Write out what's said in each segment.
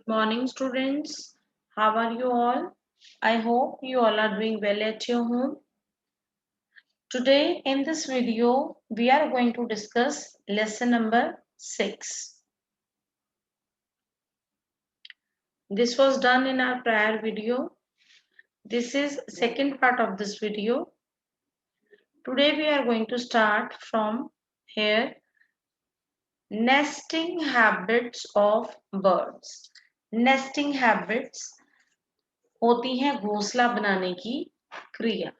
Morning, students. How are you all? I hope you all are doing well at your home. Today, in this video, we are going to discuss lesson number 6. This was done in our prior video. This is second part of this video. Today, we are going to start from here. Nesting habits of birds. Nesting habits होती हैं घोंसला बनाने की क्रिया।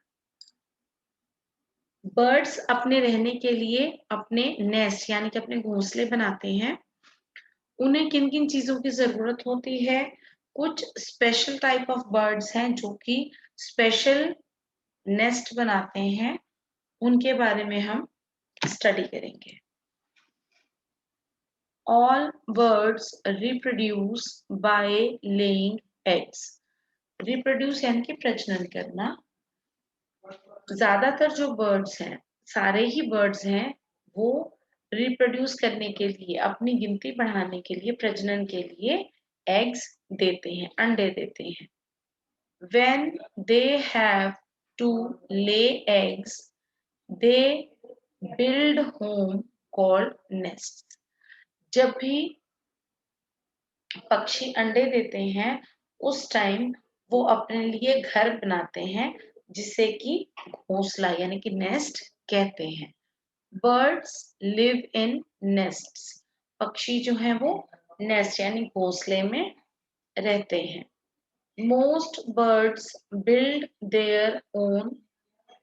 Birds अपने रहने के लिए अपने नेस्ट यानी कि अपने घोंसले बनाते हैं। उन्हें किन किन चीजों की जरूरत होती है? कुछ स्पेशल टाइप ऑफ बर्ड्स हैं जो कि स्पेशल नेस्ट बनाते हैं, उनके बारे में हम स्टडी करेंगे। All birds reproduce by laying eggs. Reproduce यानी कि प्रजनन करना। ज्यादातर जो बर्ड्स हैं, सारे ही बर्ड्स हैं, वो रिप्रोड्यूस करने के लिए, अपनी गिनती बढ़ाने के लिए, प्रजनन के लिए एग्स देते हैं, अंडे देते हैं। When they have to lay eggs, they build home called nests. जब भी पक्षी अंडे देते हैं, उस टाइम वो अपने लिए घर बनाते हैं, जिसे कि घोंसला यानी कि नेस्ट कहते हैं। Birds live in nests. पक्षी जो है वो नेस्ट यानी घोंसले में रहते हैं। Most birds build their own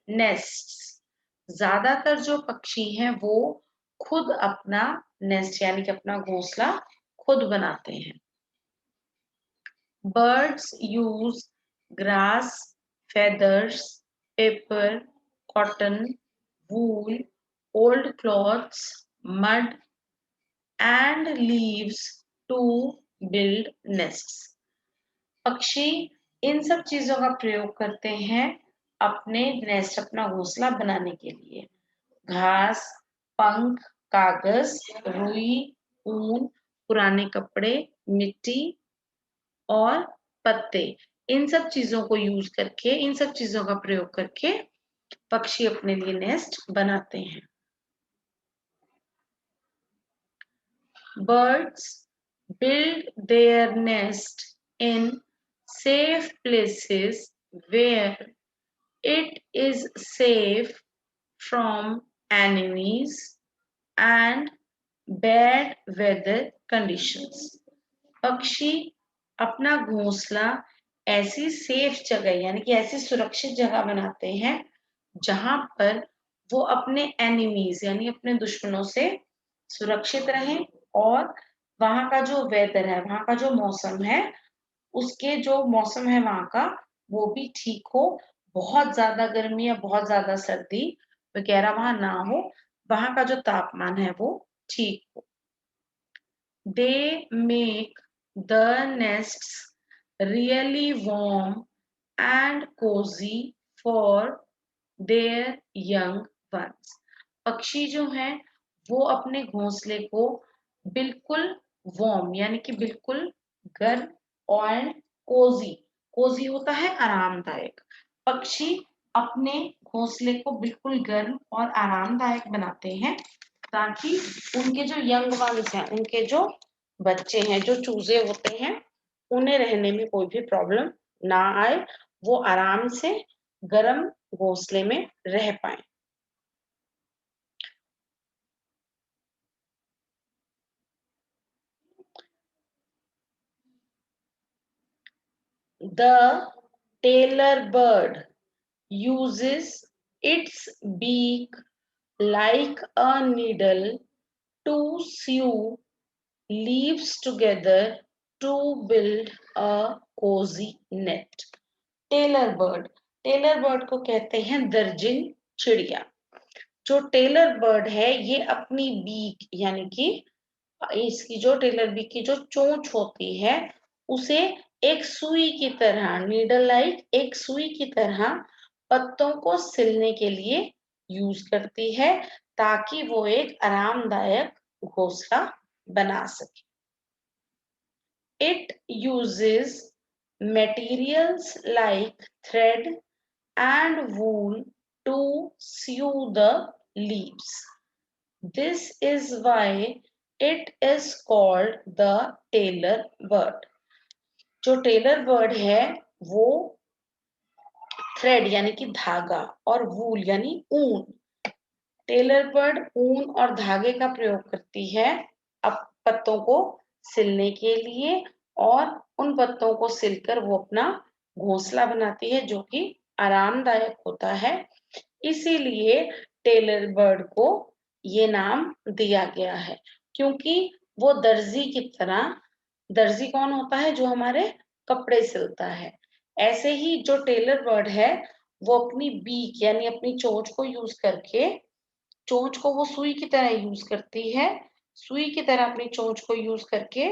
nests. ज्यादातर जो पक्षी हैं वो खुद अपना नेस्ट यानी कि अपना घोंसला खुद बनाते हैं। Birds use grass, feathers, paper, cotton, wool, old clothes, mud, and leaves to build nests. पक्षी इन सब चीजों का प्रयोग करते हैं अपने नेस्ट, अपना घोंसला बनाने के लिए। घास, पंख, कागज, रुई, ऊन, पुराने कपड़े, मिट्टी और पत्ते, इन सब चीजों को यूज करके, इन सब चीजों का प्रयोग करके पक्षी अपने लिए नेस्ट बनाते हैं। Birds build their nest in safe places where it is safe from enemies and bad weather conditions. पक्षी अपना घोंसला ऐसी सेफ जगह यानी कि ऐसी सुरक्षित जगह बनाते हैं जहां पर वो अपने एनिमीज यानी अपने दुश्मनों से सुरक्षित रहें, और वहां का जो वेदर है, वहां का जो मौसम है, उसके जो मौसम है वहां का, वो भी ठीक हो। बहुत ज्यादा गर्मी या बहुत ज्यादा सर्दी वगैरह वहां ना हो, वहां का जो तापमान है वो ठीक हो। They make the nests really warm and cozy for their young ones. पक्षी जो हैं वो अपने घोंसले को बिल्कुल वार्म यानी कि बिल्कुल गर्म और कोजी, कोजी होता है आरामदायक। पक्षी अपने घोंसले को बिल्कुल गर्म और आरामदायक बनाते हैं ताकि उनके जो यंग वंस हैं, उनके जो बच्चे हैं, जो चूजे होते हैं, उन्हें रहने में कोई भी प्रॉब्लम ना आए, वो आराम से गर्म घोंसले में रह पाए। The tailor bird uses its beak like a needle to sew leaves together to build a cozy net. Tailor bird, tailor bird को कहते हैं दर्जिन चिड़िया। जो टेलर बर्ड है ये अपनी बीक यानी कि इसकी जो टेलर बीक की जो चोंच होती है, उसे एक सुई की तरह, नीडल लाइक एक सुई की तरह पत्तों को सिलने के लिए यूज करती है ताकि वो एक आरामदायक घोंसला बना सके। It uses materials like thread and wool to sew the leaves. This is why it is called the tailor bird. जो टेलर बर्ड है वो थ्रेड यानी कि धागा और वूल यानी ऊन, टेलर बर्ड ऊन और धागे का प्रयोग करती है अब पत्तों को सिलने के लिए, और उन पत्तों को सिलकर वो अपना घोंसला बनाती है जो कि आरामदायक होता है। इसीलिए टेलर बर्ड को ये नाम दिया गया है, क्योंकि वो दर्जी की तरह, दर्जी कौन होता है? जो हमारे कपड़े सिलता है। ऐसे ही जो टेलर बर्ड है वो अपनी बीक यानी अपनी चोंच को यूज करके, चोंच को वो सुई की तरह यूज करती है, सुई की तरह अपनी चोंच को यूज करके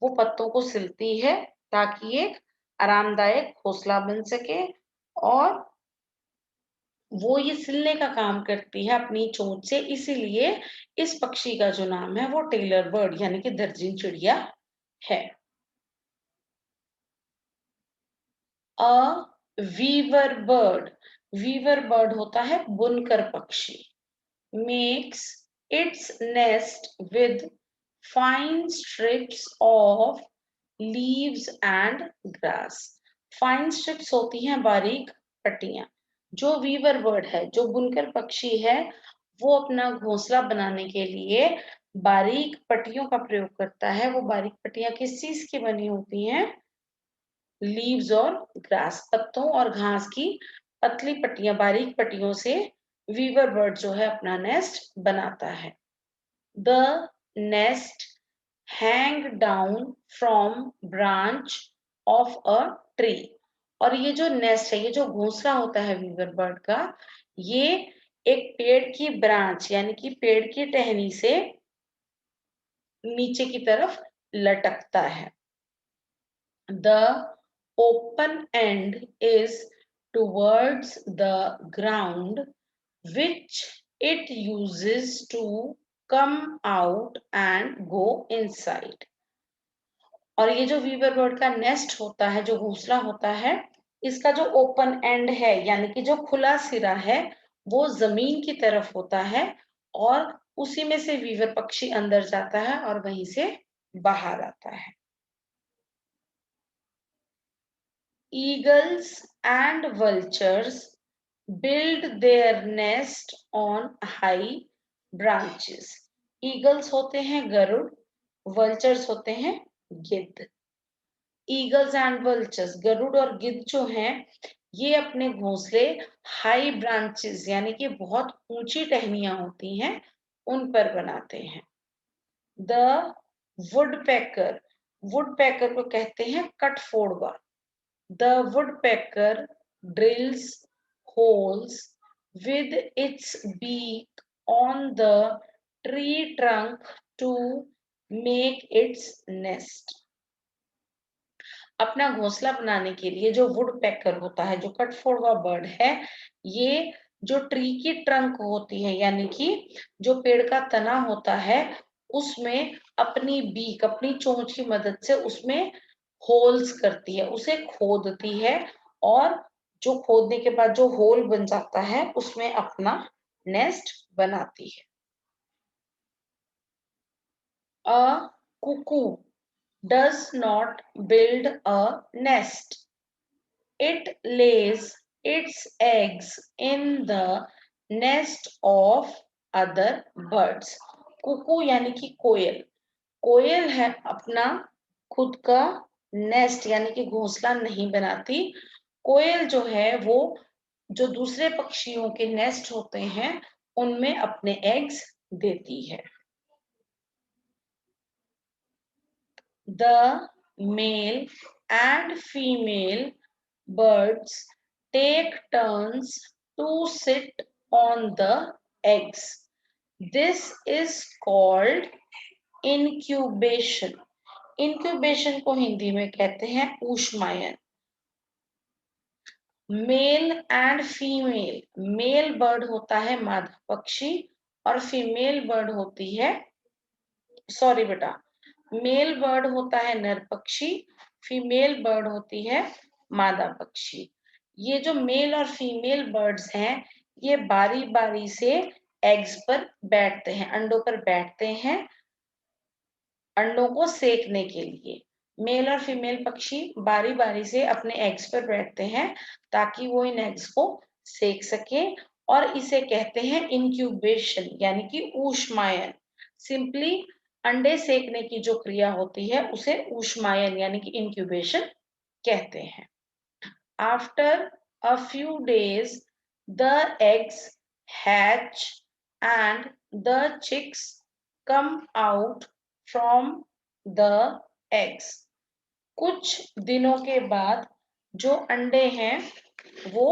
वो पत्तों को सिलती है ताकि एक आरामदायक घोंसला बन सके, और वो ये सिलने का काम करती है अपनी चोंच से। इसीलिए इस पक्षी का जो नाम है वो टेलर बर्ड यानी कि दर्जी चिड़िया है। अ वीवर बर्ड, वीवर बर्ड होता है बुनकर पक्षी। Makes its nest with fine strips of leaves and grass. Fine strips होती हैं बारीक पट्टियां। जो वीवर बर्ड है, जो बुनकर पक्षी है, वो अपना घोंसला बनाने के लिए बारीक पट्टियों का प्रयोग करता है। वो बारीक पट्टियां किस चीज की बनी होती हैं? लीव्स और ग्रास, पत्तों और घास की पतली पट्टियां, बारीक पट्टियों से वीवर बर्ड जो है अपना नेस्ट बनाता है। The nest hang down from branch of a tree. और ये जो नेस्ट है, ये जो घोंसला होता है वीवर बर्ड का, ये एक पेड़ की ब्रांच यानी कि पेड़ की टहनी से नीचे की तरफ लटकता है। The open end is towards the ground, which it uses to come out and go inside. और ये जो वीवर बर्ड का नेस्ट होता है, जो घोंसला होता है, इसका जो ओपन एंड है यानी कि जो खुला सिरा है, वो जमीन की तरफ होता है, और उसी में से वीवर पक्षी अंदर जाता है और वहीं से बाहर आता है। Eagles and vultures build their nest on high branches. Eagles होते हैं गरुड़, vultures होते हैं गिद्ध। Eagles and vultures, गरुड़ और गिद्ध जो हैं, ये अपने घोंसले हाई ब्रांचेस यानी कि बहुत ऊंची टहनियां होती हैं उन पर बनाते हैं। द वुडपेकर, वुडपेकर को कहते हैं कटफोड़वा। The woodpecker drills holes with its beak on the tree trunk to make its nest. अपना घोंसला बनाने के लिए जो वुड पैकर होता है, जो कटफोड़वा बर्ड है, ये जो ट्री की ट्रंक होती है यानी कि जो पेड़ का तना होता है, उसमें अपनी बीक, अपनी चोंच की मदद से उसमें होल्स करती है, उसे खोदती है, और जो खोदने के बाद जो होल बन जाता है उसमें अपना नेस्ट बनाती है। अ Kuku does not build a nest. It lays its eggs in the nest of other birds. Kuku यानी कि कोयल, कोयल है अपना खुद का नेस्ट यानी कि घोंसला नहीं बनाती। कोयल जो है वो जो दूसरे पक्षियों के नेस्ट होते हैं उनमें अपने एग्स देती है। The male and female birds take turns to sit on the eggs. This is called incubation. Incubation को हिंदी में कहते हैं ऊष्मायन। Male and female, male bird होता है मादा पक्षी और फीमेल बर्ड होती है, सॉरी बेटा, मेल बर्ड होता है नर पक्षी, फीमेल बर्ड होती है मादा पक्षी। ये जो मेल और फीमेल बर्ड्स हैं, ये बारी बारी से एग्स पर बैठते हैं, अंडों पर बैठते हैं अंडों को सेकने के लिए। मेल और फीमेल पक्षी बारी बारी से अपने एग्स पर बैठते हैं ताकि वो इन एग्स को सेक सके, और इसे कहते हैं इंक्यूबेशन यानी कि ऊष्मायन। सिंपली अंडे सेकने की जो क्रिया होती है उसे ऊष्मायन यानी कि इंक्यूबेशन कहते हैं। After a few days the eggs hatch and the chicks come out from the eggs। कुछ दिनों के बाद जो अंडे हैं वो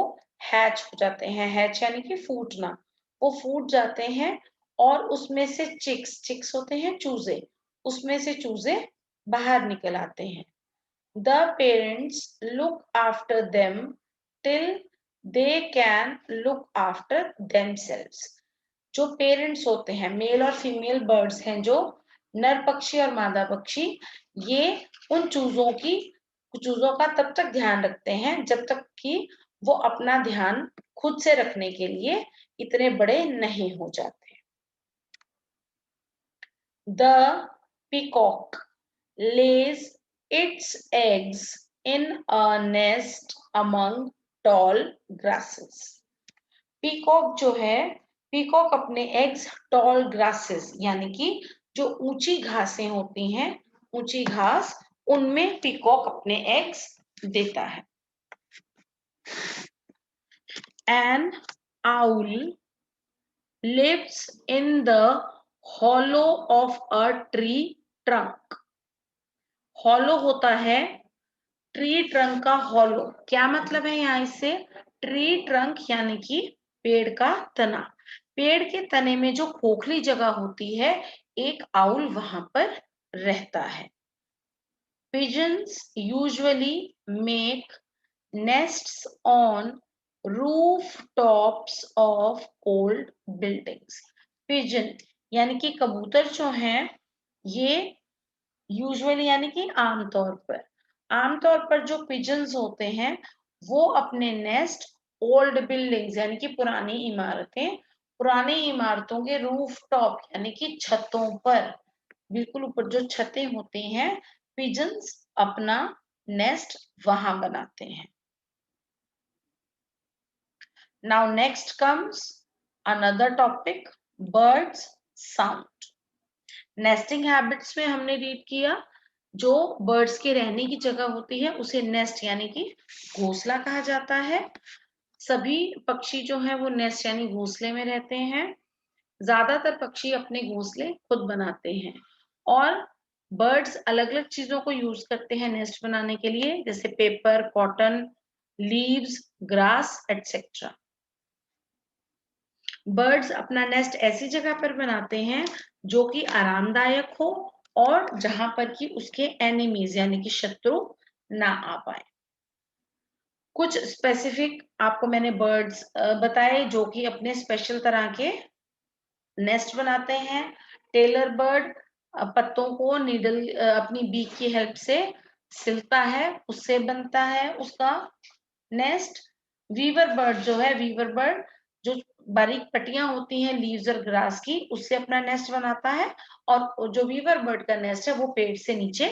हैच हो जाते हैं, हैच यानी कि फूटना, वो फूट जाते हैं और उसमें से चिक्स, चिक्स होते हैं चूजे, उसमें से चूजे बाहर निकल आते हैं। The parents look after them till they can look after themselves। जो पेरेंट्स होते हैं, मेल और फीमेल बर्ड्स हैं, जो नर पक्षी और मादा पक्षी, ये उन चूजों का तब तक ध्यान रखते हैं जब तक कि वो अपना ध्यान खुद से रखने के लिए इतने बड़े नहीं हो जाते। The peacock lays its eggs in a nest among tall grasses। Peacock जो है, पीकॉक अपने एग्स टॉल ग्रासेस यानी कि जो ऊंची घासें होती हैं, ऊंची घास, उनमें पीकॉक अपने एग्स देता है। An owl lives in the hollow of a tree trunk। hollow होता है ट्री ट्रंक का हॉलो। क्या मतलब है यहाँ इससे? ट्री ट्रंक यानी कि पेड़ का तना। पेड़ के तने में जो खोखली जगह होती है, एक आउल वहां पर रहता है। Pigeons usually make nests on rooftops of old buildings। Pigeon यानी कि कबूतर जो हैं, ये यूजुअली यानी कि आमतौर पर जो पिजन्स होते हैं वो अपने नेस्ट ओल्ड बिल्डिंग्स यानी कि पुरानी इमारतों के रूफ टॉप यानी कि छतों पर, बिल्कुल ऊपर जो छतें होती हैं, पिजन्स अपना नेस्ट वहां बनाते हैं। Now next comes another topic, birds sound. Nesting habits में हमने रीड किया, जो बर्ड्स के रहने की जगह होती है उसे नेस्ट यानी कि घोंसला कहा जाता है। सभी पक्षी जो है वो नेस्ट यानी घोंसले में रहते हैं। ज्यादातर पक्षी अपने घोंसले खुद बनाते हैं, और बर्ड्स अलग अलग चीजों को यूज करते हैं नेस्ट बनाने के लिए, जैसे paper, cotton, leaves, grass etcetera. Birds अपना नेस्ट ऐसी जगह पर बनाते हैं जो कि आरामदायक हो और जहां पर कि उसके एनिमीज यानी कि शत्रु ना आ पाए। कुछ स्पेसिफिक आपको मैंने बर्ड्स बताए जो कि अपने स्पेशल तरह के नेस्ट बनाते हैं। टेलर बर्ड पत्तों को नीडल अपनी बीक की हेल्प से सिलता है, उससे बनता है उसका नेस्ट। वीवर बर्ड जो है, वीवर बर्ड जो बारीक पट्टियां होती हैं लीव्स और ग्रास की, उससे अपना नेस्ट बनाता है, और जो वीवर बर्ड का नेस्ट है वो पेड़ से नीचे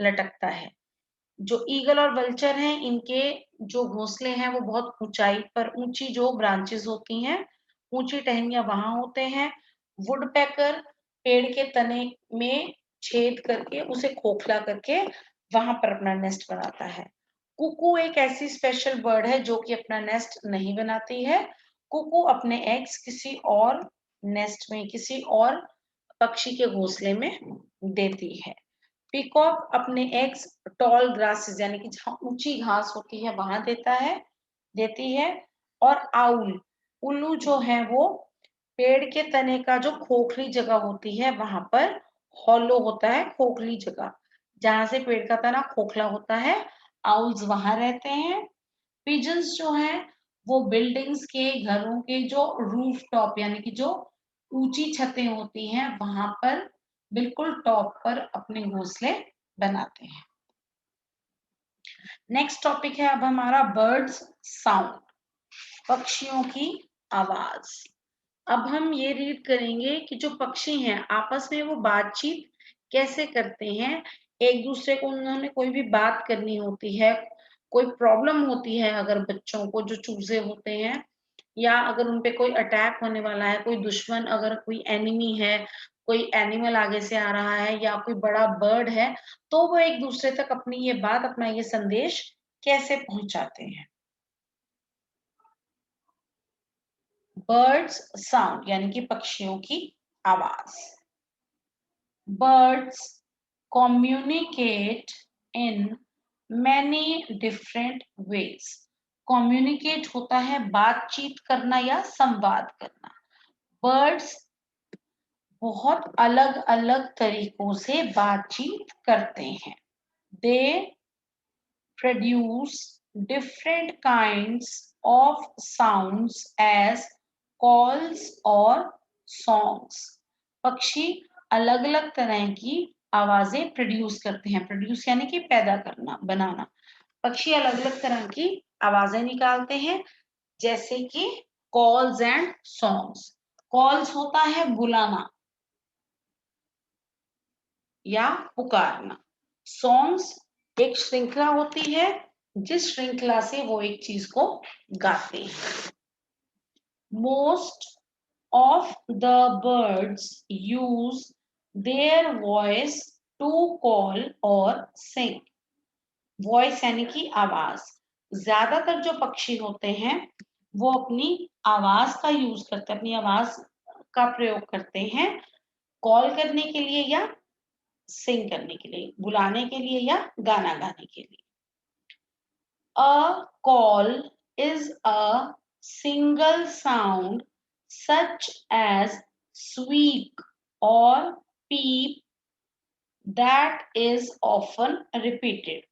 लटकता है। जो ईगल और वल्चर हैं, इनके जो घोंसले हैं वो बहुत ऊंचाई पर, ऊंची जो ब्रांचेस होती हैं, ऊंची टहनियां वहां होते हैं। वुडपेकर पेड़ के तने में छेद करके उसे खोखला करके वहां पर अपना नेस्ट बनाता है। कुकू एक ऐसी स्पेशल बर्ड है जो कि अपना नेस्ट नहीं बनाती है। कुकू अपने एग्स किसी और नेस्ट में, किसी और पक्षी के घोंसले में देती है। पीकॉक अपने एग्स टॉल ग्रासेस यानी कि जहां ऊंची घास होती है वहां देती है। और उल्लू जो है वो पेड़ के तने का जो खोखली जगह होती है वहां पर, हॉलो होता है खोखली जगह, जहां से पेड़ का तना खोखला होता है, आउल्स वहां रहते हैं। पिजन्स जो हैं वो बिल्डिंग्स के, घरों के जो रूफ टॉप यानी कि जो ऊंची छतें होती हैं वहां पर बिल्कुल टॉप पर अपने घोंसले बनाते हैं। नेक्स्ट टॉपिक है अब हमारा बर्ड्स साउंड, पक्षियों की आवाज। अब हम ये रीड करेंगे कि जो पक्षी हैं आपस में वो बातचीत कैसे करते हैं। एक दूसरे को उन्होंने कोई भी बात करनी होती है, कोई प्रॉब्लम होती है, अगर बच्चों को जो चूजे होते हैं, या अगर उन पे कोई अटैक होने वाला है, कोई दुश्मन, अगर कोई एनिमी है, कोई एनिमल आगे से आ रहा है या कोई बड़ा बर्ड है, तो वो एक दूसरे तक अपनी ये बात, अपना ये संदेश कैसे पहुंचाते हैं। बर्ड्स साउंड यानी कि पक्षियों की आवाज। Birds communicate in many different ways. Communicate होता है बातचीत करना या संवाद करना। Birds बहुत अलग अलग तरीकों से बातचीत करते हैं। They produce different kinds of sounds as calls or songs. पक्षी अलग अलग तरह की आवाजें प्रोड्यूस करते हैं। प्रोड्यूस यानी कि पैदा करना, बनाना। पक्षी अलग अलग तरह की आवाजें निकालते हैं, जैसे कि कॉल्स एंड सॉन्ग्स। कॉल्स होता है बुलाना या पुकारना। सॉन्ग्स एक श्रृंखला होती है जिस श्रृंखला से वो एक चीज को गाते हैं। Most of the birds use their voice to call और सिंग। वॉइस यानी कि आवाज। ज्यादातर जो पक्षी होते हैं वो अपनी आवाज का यूज करते हैं, अपनी आवाज का प्रयोग करते हैं कॉल करने के लिए या सिंग करने के लिए, बुलाने के लिए या गाना गाने के लिए। A call is a single sound such as squeak or peep that is often repeated.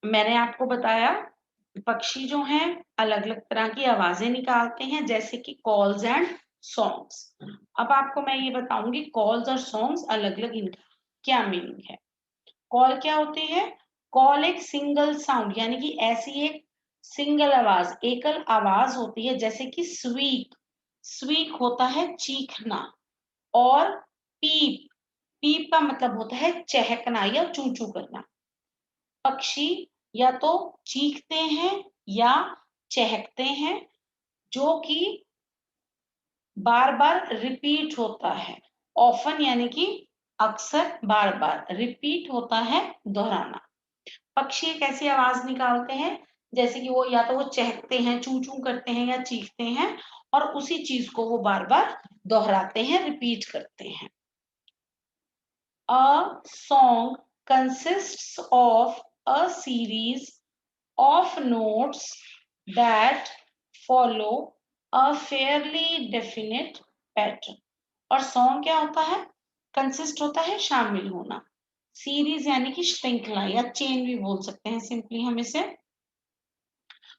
मैंने आपको बताया पक्षी जो हैं अलग अलग तरह की आवाजें निकालते हैं, जैसे कि कॉल्स एंड सॉन्ग्स। अब आपको मैं ये बताऊंगी कॉल्स और सॉन्ग्स अलग अलग इनका क्या मीनिंग है। कॉल क्या होती है? कॉल एक सिंगल साउंड यानी कि ऐसी एक सिंगल आवाज, एकल आवाज होती है, जैसे कि स्वीक। स्वीक होता है चीखना। और पीप, पीप का मतलब होता है चहकना या चू चू करना। पक्षी या तो चीखते हैं या चहकते हैं, जो कि बार बार रिपीट होता है। ऑफन यानी कि अक्सर, बार बार, रिपीट होता है दोहराना। पक्षी एक ऐसी आवाज निकालते हैं जैसे कि वो या तो वो चहकते हैं, चू चू करते हैं, या चीखते हैं, और उसी चीज को वो बार बार दोहराते हैं, रिपीट करते हैं। A song consists of a series of notes that follow a fairly definite pattern. और सॉन्ग क्या होता है? कंसिस्ट होता है शामिल होना। सीरीज यानी कि श्रृंखला या चेन भी बोल सकते हैं सिंपली हम इसे।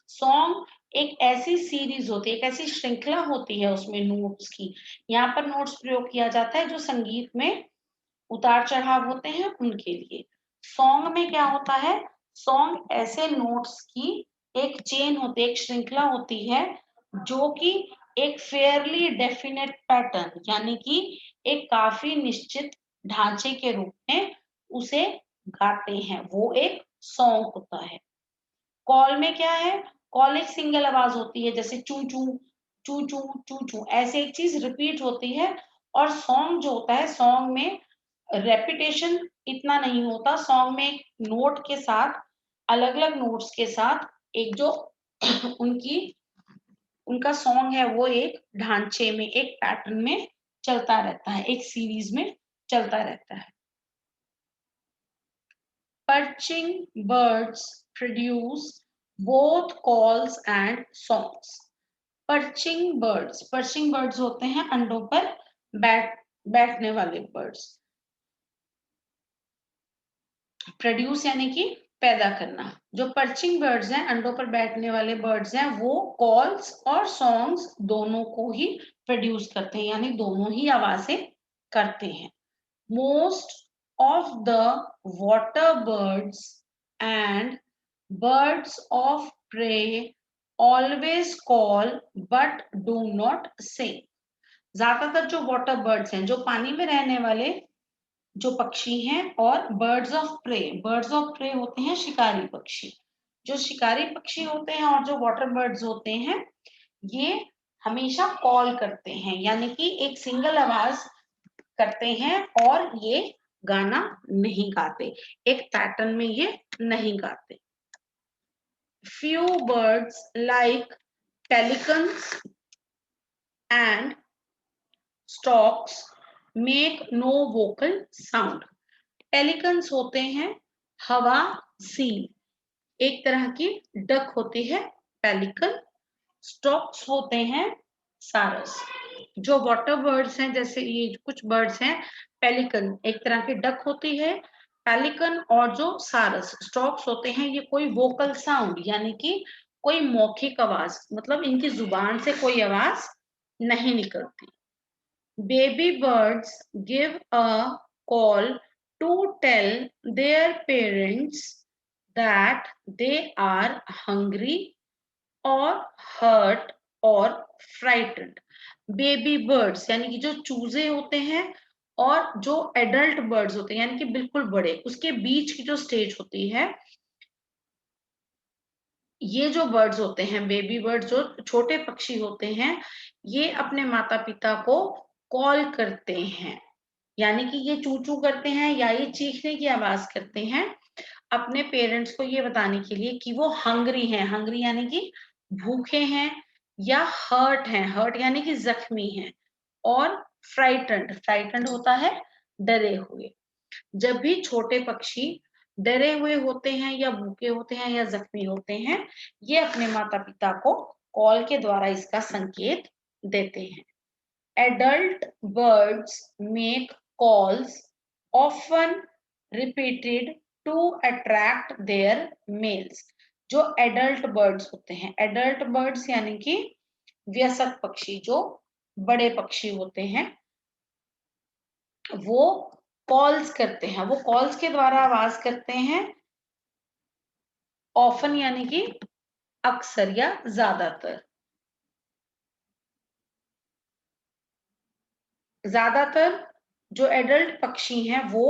सॉन्ग एक ऐसी सीरीज होती है, एक ऐसी श्रृंखला होती है उसमें नोट्स की। यहाँ पर नोट्स प्रयोग किया जाता है जो संगीत में उतार चढ़ाव होते हैं उनके लिए। सॉन्ग में क्या होता है? सॉन्ग ऐसे नोट्स की एक चेन होती है, एक श्रृंखला होती है, जो कि एक फेयरली डेफिनेट पैटर्न यानी कि एक काफी निश्चित ढांचे के रूप में उसे गाते हैं, वो एक सॉन्ग होता है। कॉल में क्या है? कॉल एक सिंगल आवाज होती है, जैसे चू चू, चू चू, चू चू, ऐसे एक चीज रिपीट होती है। और सॉन्ग जो होता है, सॉन्ग में रेपिटेशन इतना नहीं होता। सॉन्ग में एक नोट के साथ, अलग अलग नोट्स के साथ एक जो उनकी उनका सॉन्ग है वो एक ढांचे में, एक पैटर्न में चलता रहता है, एक सीरीज में चलता रहता है। Perching birds produce both calls and songs. Perching birds होते हैं अंडों पर बैठने वाले बर्ड्स। प्रोड्यूस यानी कि पैदा करना। जो पर्चिंग बर्ड्स हैं, अंडों पर बैठने वाले बर्ड्स हैं, वो कॉल्स और सॉन्ग्स दोनों को ही प्रोड्यूस करते हैं, यानी दोनों ही आवाजें करते हैं। Most of the water birds and birds of prey always call but do not sing. ज्यादातर जो वाटर बर्ड्स हैं, जो पानी में रहने वाले जो पक्षी हैं, और बर्ड्स ऑफ प्रे होते हैं शिकारी पक्षी। जो शिकारी पक्षी होते हैं और जो वाटर बर्ड्स होते हैं, ये हमेशा कॉल करते हैं, यानी कि एक सिंगल आवाज करते हैं और ये गाना नहीं गाते, एक पैटर्न में ये नहीं गाते। Few birds like pelicans and storks make no vocal sound. Pelicans होते हैं हवा सील, एक तरह की डक होती है पेलिकन। स्टॉक्स होते हैं सारस। जो वाटर बर्ड्स हैं, जैसे ये कुछ बर्ड्स हैं, पेलिकन एक तरह की डक होती है, पेलिकन और जो सारस स्टॉक्स होते हैं, ये कोई वोकल साउंड यानी कि कोई मौखिक आवाज, मतलब इनकी जुबान से कोई आवाज नहीं निकलती। Baby birds give a call to tell their parents that they are hungry or hurt or frightened. Baby birds यानी कि जो चूजे होते हैं और जो एडल्ट बर्ड्स होते हैं यानी कि बिल्कुल बड़े, उसके बीच की जो स्टेज होती है, ये जो बर्ड्स होते हैं बेबी बर्ड्स, जो छोटे पक्षी होते हैं, ये अपने माता पिता को कॉल करते हैं, यानी कि ये चू चू करते हैं या ये चीखने की आवाज करते हैं अपने पेरेंट्स को ये बताने के लिए कि वो हंग्री हैं, हंग्री यानी कि भूखे हैं, या हर्ट हैं, हर्ट यानी कि जख्मी हैं, और फ्राइटेंड, फ्राइटेंड होता है डरे हुए। जब भी छोटे पक्षी डरे हुए होते हैं या भूखे होते हैं या जख्मी होते हैं, ये अपने माता पिता को कॉल के द्वारा इसका संकेत देते हैं। Adult birds make calls, often repeated to attract their males. जो एडल्ट बर्ड्स होते हैं, एडल्ट बर्ड्स यानी कि वयस्क पक्षी, जो बड़े पक्षी होते हैं, वो कॉल्स करते हैं, वो कॉल्स के द्वारा आवाज करते हैं, ऑफन यानी कि अक्सर या ज्यादातर। ज्यादातर जो एडल्ट पक्षी हैं वो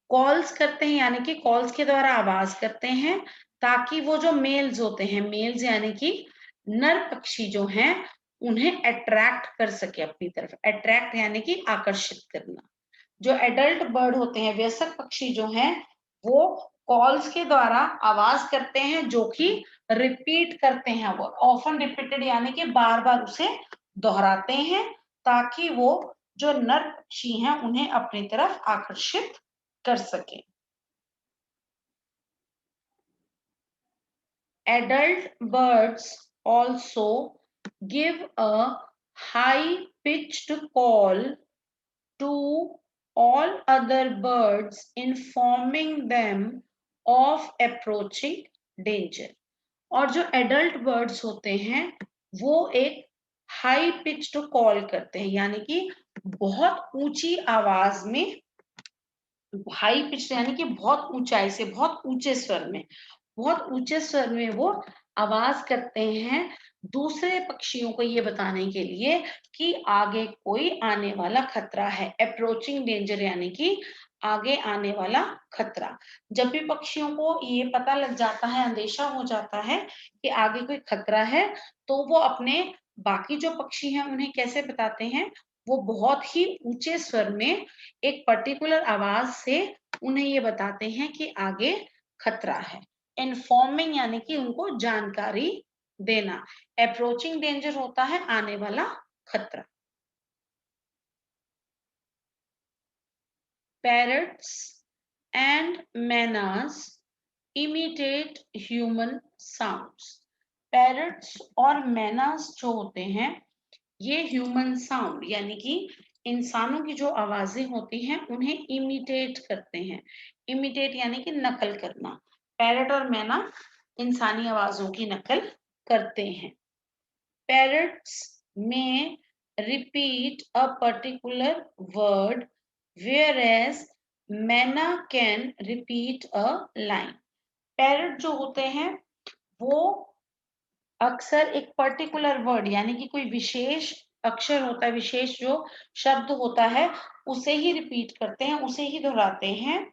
कॉल्स करते हैं, यानी कि कॉल्स के द्वारा आवाज करते हैं, ताकि वो जो मेल्स होते हैं, मेल्स यानी कि नर पक्षी जो हैं, उन्हें अट्रैक्ट कर सके अपनी तरफ। अट्रैक्ट यानी कि आकर्षित करना। जो एडल्ट बर्ड होते हैं, वयस्क पक्षी जो हैं, वो कॉल्स के द्वारा आवाज करते हैं, जो कि रिपीट करते हैं, वो ऑफन रिपीटेड यानी कि बार बार उसे दोहराते हैं, ताकि वो जो नर पक्षी हैं उन्हें अपनी तरफ आकर्षित कर सके। Adult birds also give a high pitched call to all other birds, informing them of approaching danger. और जो एडल्ट बर्ड्स होते हैं, वो एक हाई पिच्ड कॉल करते हैं, यानी कि बहुत ऊंची आवाज में, हाई पिच यानी कि बहुत ऊंचाई से, बहुत ऊंचे स्वर में, बहुत ऊंचे स्वर में वो आवाज करते हैं, दूसरे पक्षियों को ये बताने के लिए कि आगे कोई आने वाला खतरा है। अप्रोचिंग डेंजर यानी कि आगे आने वाला खतरा। जब भी पक्षियों को ये पता लग जाता है, अंदेशा हो जाता है कि आगे कोई खतरा है, तो वो अपने बाकी जो पक्षी हैं उन्हें कैसे बताते हैं, वो बहुत ही ऊंचे स्वर में एक पर्टिकुलर आवाज से उन्हें ये बताते हैं कि आगे खतरा है। इन्फॉर्मिंग यानी कि उनको जानकारी देना। अप्रोचिंग डेंजर होता है आने वाला खतरा। Parrots and mynas imitate human sounds. Parrots और मैनास जो होते हैं, ये ह्यूमन साउंड यानी कि इंसानों की जो आवाजें होती हैं उन्हें इमिटेट करते हैं। इमिटेट यानी कि नकल करना। पैरट और मैना इंसानी आवाजों की नकल करते हैं। पैरट्स में repeat a particular word whereas मैना can repeat a line. Parrot जो होते हैं वो अक्सर एक पर्टिकुलर वर्ड यानी कि कोई विशेष अक्षर होता है, विशेष जो शब्द होता है उसे ही रिपीट करते हैं, उसे ही दोहराते हैं,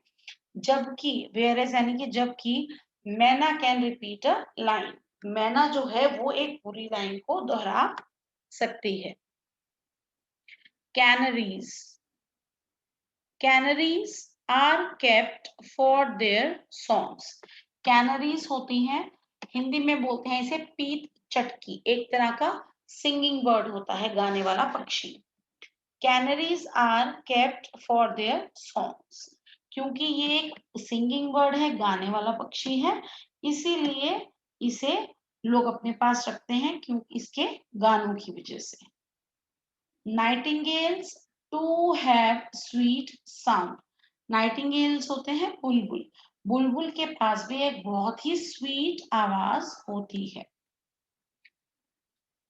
जबकि वेयरएज यानी कि जबकि मैना कैन रिपीट अ लाइन, मैना जो है वो एक पूरी लाइन को दोहरा सकती है। Canaries, canaries are kept for their songs. Canaries होती हैं, हिंदी में बोलते हैं इसे पीत चटकी, एक तरह का सिंगिंग बर्ड होता है, गाने वाला पक्षी। Canaries are kept for their songs, क्योंकि ये एक सिंगिंग बर्ड है, गाने वाला पक्षी है, इसीलिए इसे लोग अपने पास रखते हैं क्योंकि इसके गानों की वजह से। Nightingales too have sweet sound. Nightingales होते हैं बुलबुल, बुलबुल के पास भी एक बहुत ही स्वीट आवाज होती है।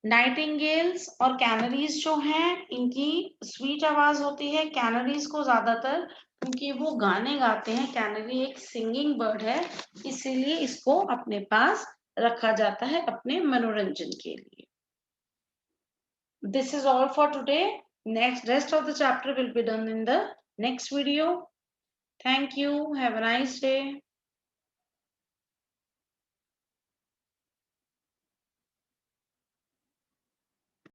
नाइटिंगेल्स और कैनरीज जो हैं इनकी स्वीट आवाज होती है, कैनरीज को ज्यादातर क्योंकि वो गाने गाते हैं, कैनरी एक सिंगिंग बर्ड है, इसीलिए इसको अपने पास रखा जाता है अपने मनोरंजन के लिए। This is all for today. Next, rest of the chapter will be done in the next video. Thank you. Have a nice day.